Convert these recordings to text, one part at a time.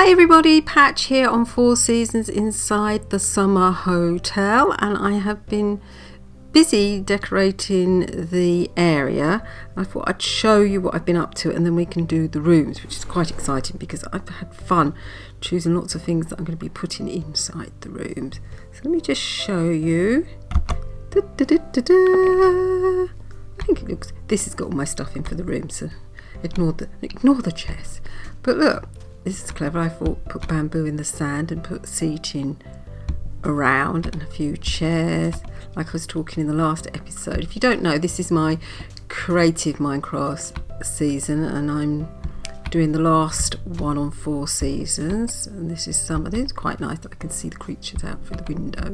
Hi everybody, Patch here on 4 Seasons Inside the Summer Hotel, and I have been busy decorating the area. I thought I'd show you what I've been up to and then we can do the rooms, which is quite exciting because I've had fun choosing lots of things that I'm going to be putting inside the rooms. So let me just show you. I think it looks, this has got all my stuff in for the room, so ignore the chairs. But look, this is clever. I thought put bamboo in the sand and put seating around and a few chairs, like I was talking in the last episode. If you don't know, this is my creative Minecraft season and I'm doing the last one on 4 seasons, and this is summer. This is quite nice that I can see the creatures out through the window.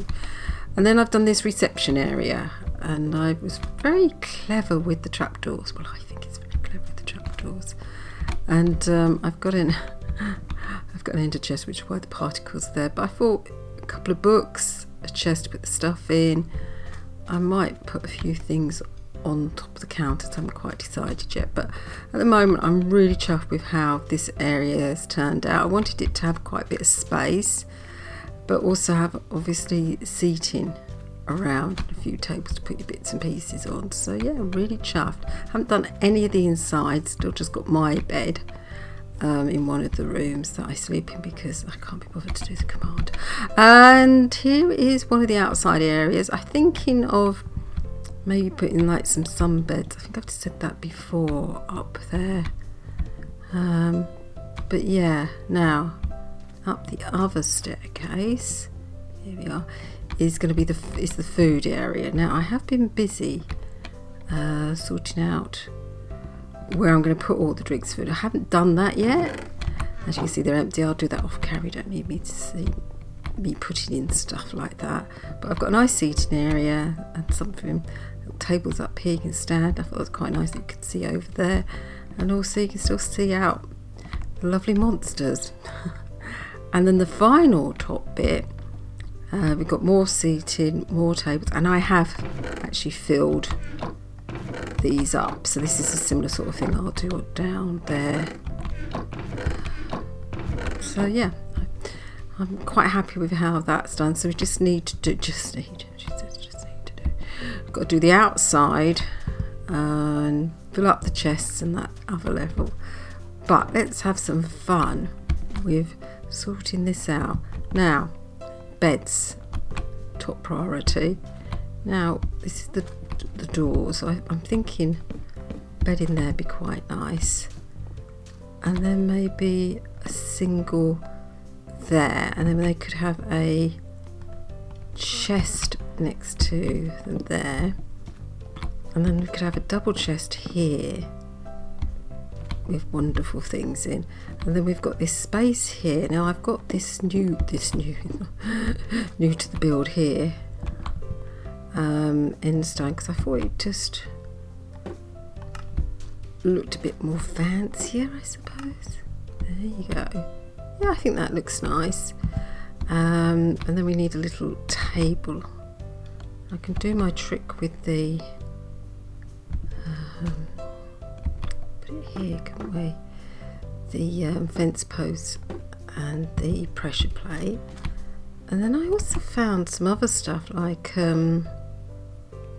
And then I've done this reception area, and I was very clever with the trapdoors. Well, I think it's very clever with the trapdoors. And I've got an ender chest, which is why the particles are there. But I thought a couple of books, a chest to put the stuff in. I might put a few things on top of the counters. I haven't quite decided yet. But at the moment, I'm really chuffed with how this area has turned out. I wanted it to have quite a bit of space, but also have obviously seating around and a few tables to put your bits and pieces on. So yeah, I'm really chuffed. Haven't done any of the inside, still just got my bed in one of the rooms that I sleep in because I can't be bothered to do the command. And here is one of the outside areas. I'm thinking of maybe putting like some sunbeds. I think I've said that before up there. But yeah, now up the other staircase, here we are, is going to be the food area. Now I have been busy sorting out where I'm going to put all the drinks food. I haven't done that yet. As you can see, they're empty. I'll do that off camera. You don't need me to see me putting in stuff like that. But I've got a nice seating area and something, tables up here you can stand. I thought it was quite nice that you could see over there, and also you can still see out the lovely monsters. And then the final top bit, we've got more seating, more tables, and I have actually filled these up. So this is a similar sort of thing I'll do down there. So yeah, I'm quite happy with how that's done. So we just need to do, we've got to do the outside and fill up the chests and that other level. But let's have some fun with sorting this out. Now, beds, top priority. Now, this is the doors. So I'm thinking bed in there be quite nice. And then maybe a single there. And then they could have a chest next to them there. And then we could have a double chest here with wonderful things in, and then we've got this space here. Now I've got this new new to the build here in stone, because I thought it just looked a bit more fancier, I suppose. There you go. Yeah, I think that looks nice. And then we need a little table. I can do my trick with the put it here, can't we? The fence post and the pressure plate. And then I also found some other stuff like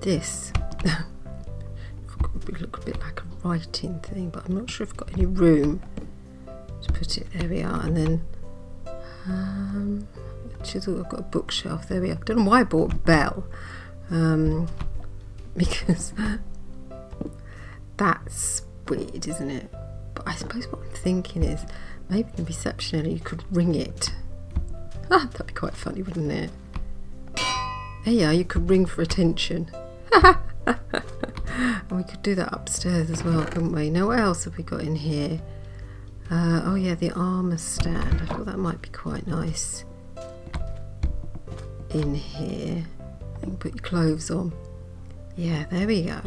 this. It look a bit like a writing thing, but I'm not sure if I've got any room to put it. There we are. And then chisel. I've got a bookshelf. There we are. I don't know why I bought a bell, because that's weird, isn't it? But I suppose what I'm thinking is maybe in reception area you could ring it. That'd be quite funny, wouldn't it? There you are, you could ring for attention. And we could do that upstairs as well, couldn't we? Now what else have we got in here? Oh yeah, the armour stand. I thought that might be quite nice in here. And put your clothes on. Yeah, there we go.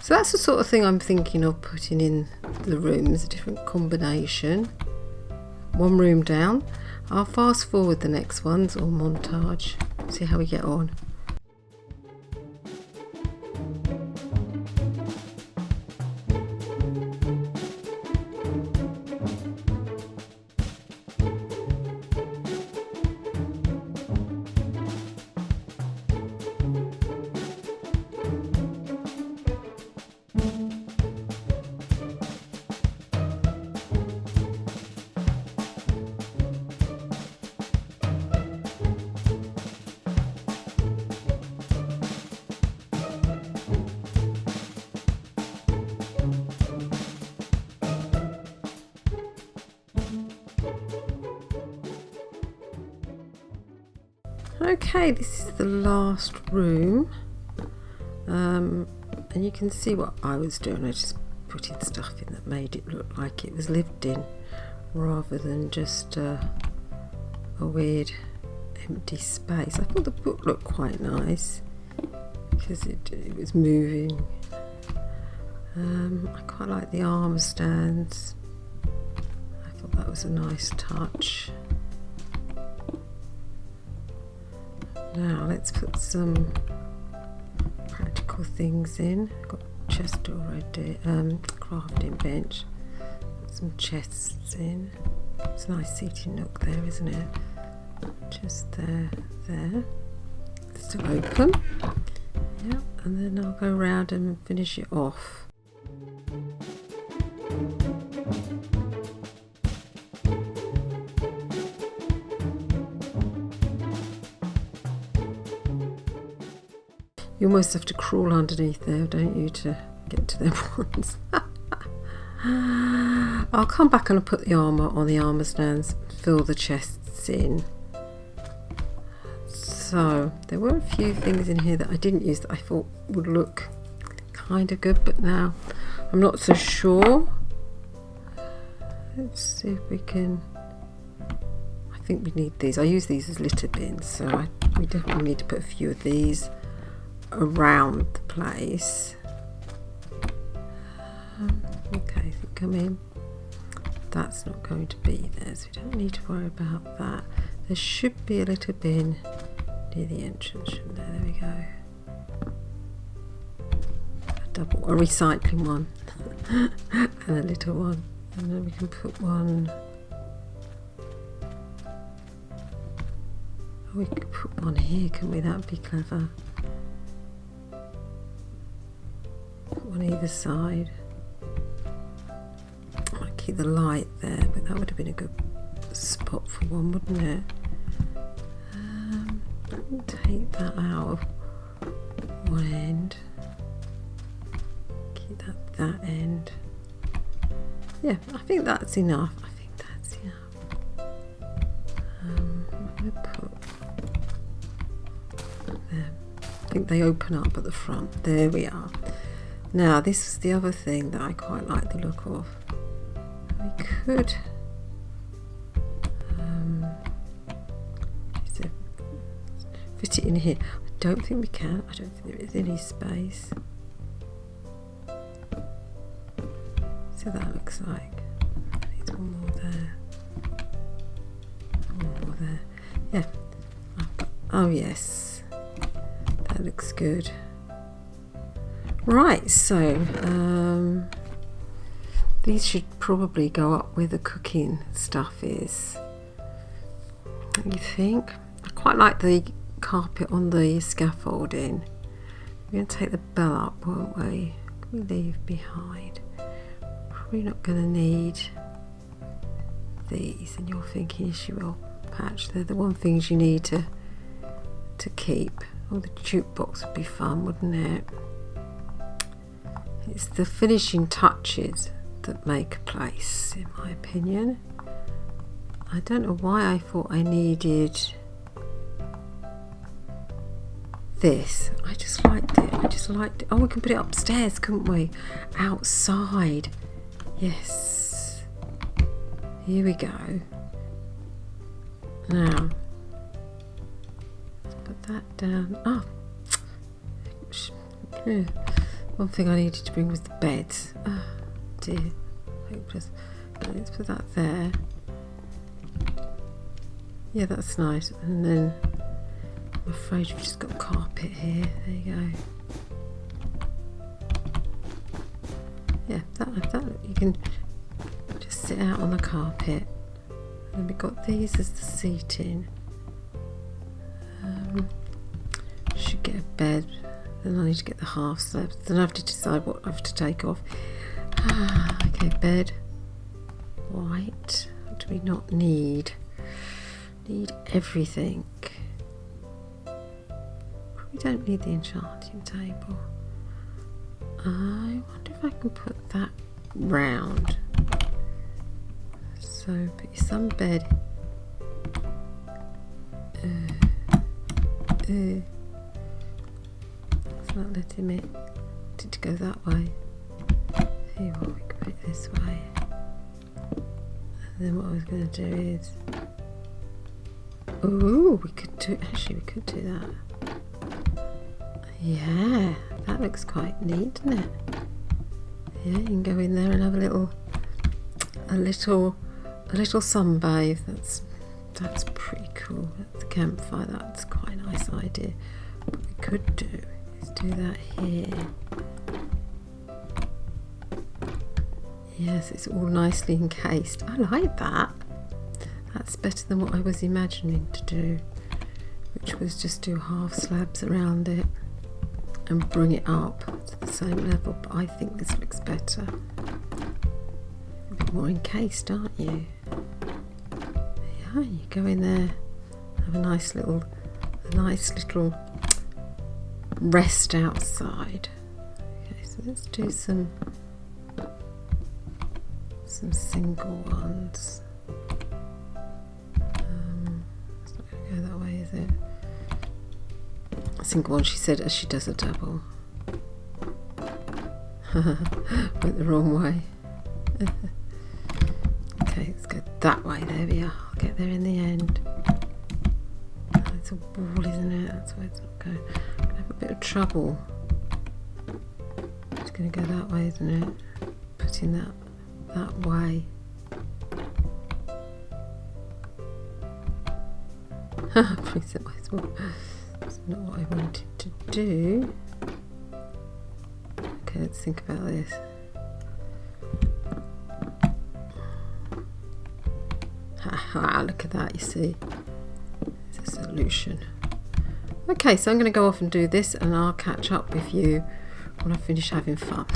So that's the sort of thing I'm thinking of putting in the rooms, a different combination. One room down. I'll fast forward the next ones, or montage, see how we get on. Okay, this is the last room, and you can see what I was doing. I just put in stuff in that made it look like it was lived in, rather than just a weird empty space. I thought the book looked quite nice because it was moving. I quite like the arm stands. I thought that was a nice touch. Now let's put some practical things in. I've got a chest already, crafting bench. Put some chests in. It's a nice seating nook there, isn't it? Just there. Still open. Yeah, and then I'll go around and finish it off. You almost have to crawl underneath there, don't you, to get to them ones. I'll come back and I'll put the armour on the armour stands, fill the chests in. So there were a few things in here that I didn't use that I thought would look kind of good, but now I'm not so sure. Let's see if we can. I think we need these. I use these as litter bins, so we definitely need to put a few of these around the place. Okay, so come in. That's not going to be there, so we don't need to worry about that. There should be a litter bin near the entrance, shouldn't there? There we go. A recycling one and a little one, and then we can put one. Oh, we could put one here, can we? That would be clever. On either side. I might keep the light there, but that would have been a good spot for one, wouldn't it? Let me take that out of one end. Keep that end. Yeah, I think that's enough. I'm going to put there. I think they open up at the front. There we are. Now this is the other thing that I quite like the look of. We could fit it in here. I don't think we can. I don't think there is any space. So that looks like. I need one more there. One more there. Yeah. Oh yes. That looks good. Right, so these should probably go up where the cooking stuff is. What do you think? I quite like the carpet on the scaffolding. We're going to take the bell up, won't we? Can we leave behind? Probably not going to need these. And you're thinking, yes you will, Patch. They're the one things you need to keep. Oh, the jukebox would be fun, wouldn't it? It's the finishing touches that make a place, in my opinion. I don't know why I thought I needed this. I just liked it. Oh, we can put it upstairs, couldn't we? Outside. Yes. Here we go. Now, let's put that down. Oh. Yeah. One thing I needed to bring was the beds. Oh dear, hopeless. Let's put that there. Yeah, that's nice. And then I'm afraid we've just got carpet here. There you go. Yeah, that you can just sit out on the carpet. And we've got these as the seating. Should get a bed. Then I need to get the half slabs. Then I have to decide what I have to take off. Okay, bed. White. What do we not need? Need everything. Probably don't need the enchanting table. I wonder if I can put that round. So put your sun bed It's not letting me. To go that way. See what we can put it this way. And then what I was going to do is, ooh, we could do that. Yeah, that looks quite neat, doesn't it? Yeah, you can go in there and have a little sunbathe. That's pretty cool. At the campfire, that's quite a nice idea. What we could do is do that here. Yes, it's all nicely encased. I like that. That's better than what I was imagining to do, which was just do half slabs around it and bring it up to the same level. But I think this looks better. A bit more encased, aren't you? Yeah, you go in there, have a nice little rest outside. Okay, so let's do some single ones. It's not going to go that way, is it? A single one, she said, as she does a double. Went the wrong way. Okay, let's go that way. There we are. I'll get there in the end. Oh, it's a ball, isn't it? That's why it's not going. I'm going to have a bit of trouble. It's going to go that way, isn't it? Putting that way. Please, that's not what I wanted to do. Okay, let's think about this. Look at that, you see. It's a solution. Okay, so I'm going to go off and do this, and I'll catch up with you when I finish having fun.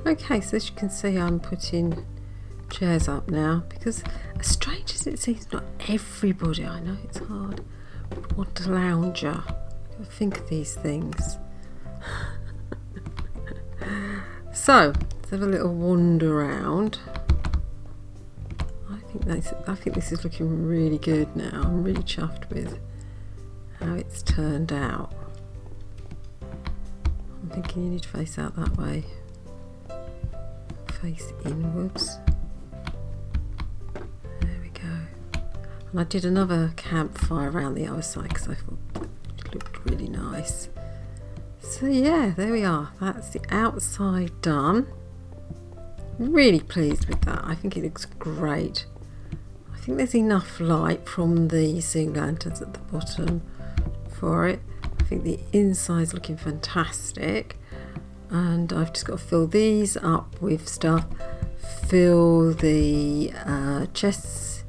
Okay, so as you can see, I'm putting chairs up now because, as strange as it seems, not everybody, I know it's hard, would want a lounger. I think of these things. So let's have a little wander around. I think this is looking really good now. I'm really chuffed with how it's turned out. I'm thinking you need to face out that way. Face inwards. There we go. And I did another campfire around the other side because I thought it looked really nice. So yeah, there we are. That's the outside done. Really pleased with that. I think it looks great. I think there's enough light from the sea lanterns at the bottom for it. I think the inside's looking fantastic. And I've just got to fill these up with stuff, fill the chests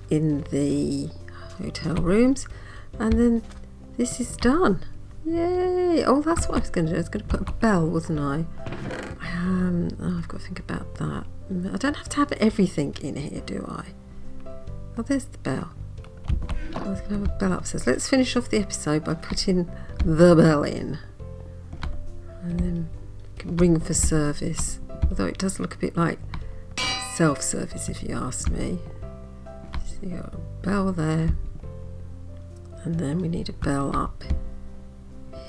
in the hotel rooms, and then this is done. Yay! Oh, that's what I was going to do. I was going to put a bell, wasn't I? I've got to think about that. I don't have to have everything in here, do I? Oh, there's the bell. I was going to have a bell upstairs. Let's finish off the episode by putting the bell in. And then ring for service, although it does look a bit like self-service if you ask me. So you got a bell there, and then we need a bell up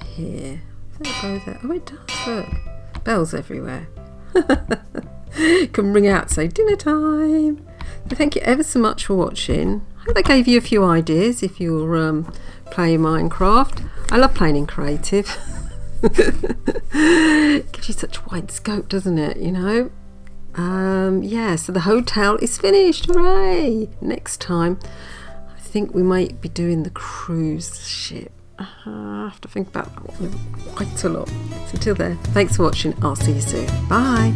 here. Does that go there? Oh, it does, look. Bells everywhere. Can ring out, say dinner time. So thank you ever so much for watching. I hope I gave you a few ideas if you're playing Minecraft. I love playing in creative. Gives you such wide scope, doesn't it, you know? Yeah, so the hotel is finished. Hooray! Next time I think we might be doing the cruise ship. I have to think about that one quite a lot. So until then, thanks for watching. I'll see you soon. Bye.